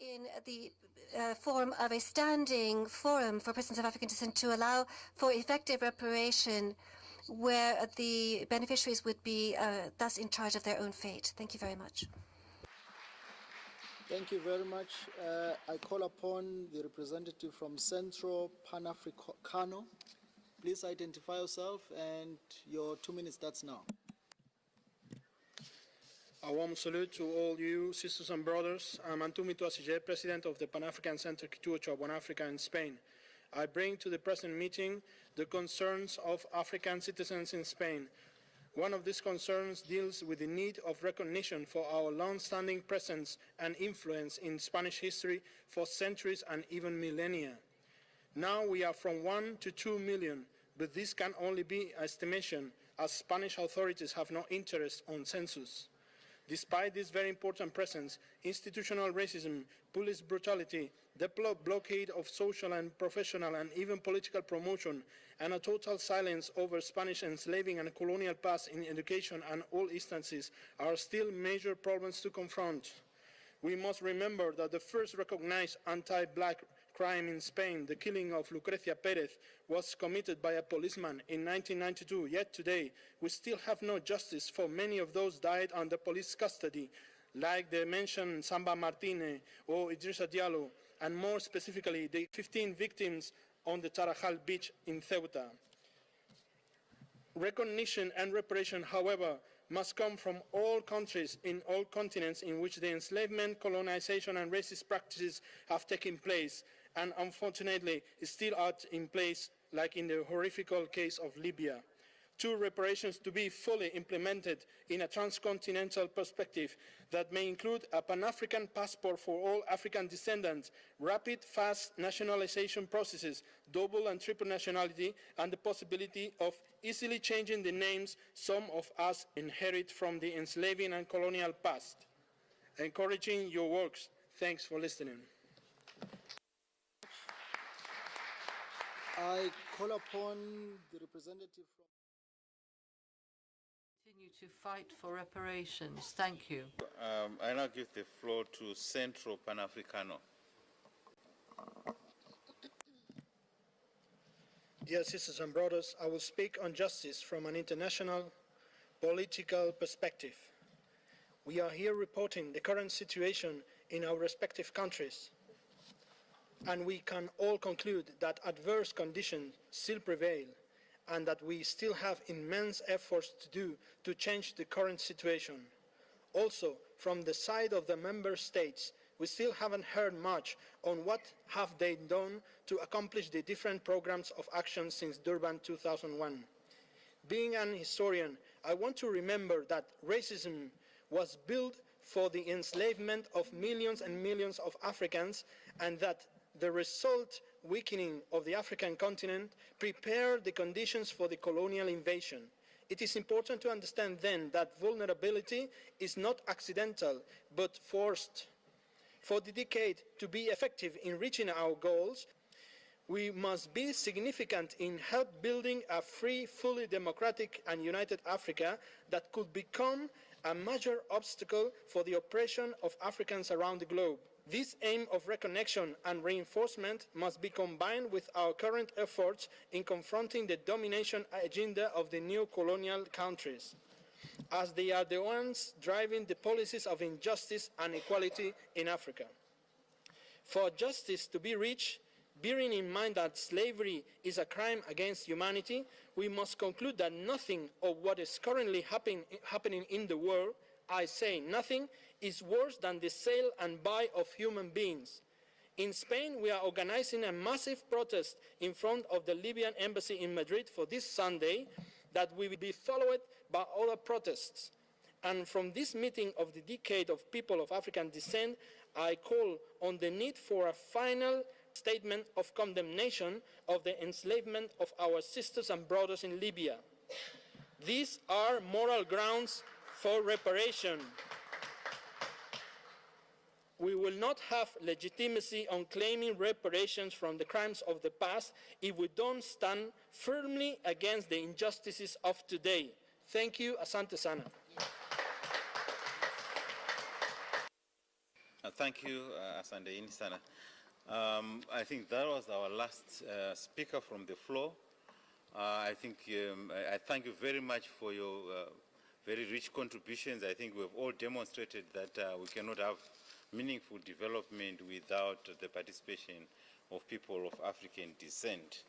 in the form of a standing forum for persons of African descent to allow for effective reparation where the beneficiaries would be thus in charge of their own fate. Thank you very much. Thank you very much. I call upon the representative from Centro, Panafricano. Please identify yourself, and your 2 minutes starts now. A warm salute to all you sisters and brothers. I'm Antumi Toasijé, President of the Pan-African Center Centro, Africa in Spain. I bring to the present meeting the concerns of African citizens in Spain. One of these concerns deals with the need of recognition for our long-standing presence and influence in Spanish history for centuries and even millennia. Now we are from 1 to 2 million, but this can only be estimation, as Spanish authorities have no interest on census. Despite this very important presence, institutional racism, police brutality, the blockade of social and professional and even political promotion, and a total silence over Spanish enslaving and colonial past in education and all instances are still major problems to confront. We must remember that the first recognized anti-black crime in Spain, the killing of Lucrecia Perez, was committed by a policeman in 1992. Yet today, we still have no justice for many of those died under police custody, like the mentioned Samba Martínez or Idrissa Diallo, and more specifically, the 15 victims on the Tarajal beach in Ceuta. Recognition and reparation, however, must come from all countries in all continents in which the enslavement, colonization, and racist practices have taken place, and unfortunately still are in place, like in the horrific case of Libya. Two, reparations to be fully implemented in a transcontinental perspective that may include a Pan-African passport for all African descendants, rapid, fast nationalization processes, double and triple nationality, and the possibility of easily changing the names some of us inherit from the enslaving and colonial past. Encouraging your works. Thanks for listening. I call upon the representative from... Continue to fight for reparations. Thank you. I now give the floor to Centro Panafricano. Dear sisters and brothers, I will speak on justice from an international political perspective. We are here reporting the current situation in our respective countries, and we can all conclude that adverse conditions still prevail, and that we still have immense efforts to do to change the current situation. Also, from the side of the member states, we still haven't heard much on what have they done to accomplish the different programs of action since Durban 2001. Being an historian, I want to remember that racism was built for the enslavement of millions and millions of Africans, and that the result weakening of the African continent prepared the conditions for the colonial invasion. It is important to understand then that vulnerability is not accidental, but forced. For the decade to be effective in reaching our goals, we must be significant in help building a free, fully democratic and united Africa that could become a major obstacle for the oppression of Africans around the globe. This aim of reconnection and reinforcement must be combined with our current efforts in confronting the domination agenda of the new colonial countries, as they are the ones driving the policies of injustice and inequality in Africa. For justice to be reached, bearing in mind that slavery is a crime against humanity, we must conclude that nothing of what is currently happening in the world, I say nothing, is worse than the sale and buy of human beings. In Spain, we are organizing a massive protest in front of the Libyan embassy in Madrid for this Sunday that will be followed by other protests. And from this meeting of the decade of people of African descent, I call on the need for a final statement of condemnation of the enslavement of our sisters and brothers in Libya. These are moral grounds for reparation. We will not have legitimacy on claiming reparations from the crimes of the past if we don't stand firmly against the injustices of today. Thank you. Asante sana. Thank you, Asante Inisana. I think that was our last speaker from the floor. I thank you very much for your very rich contributions. I think we've all demonstrated that we cannot have meaningful development without the participation of people of African descent.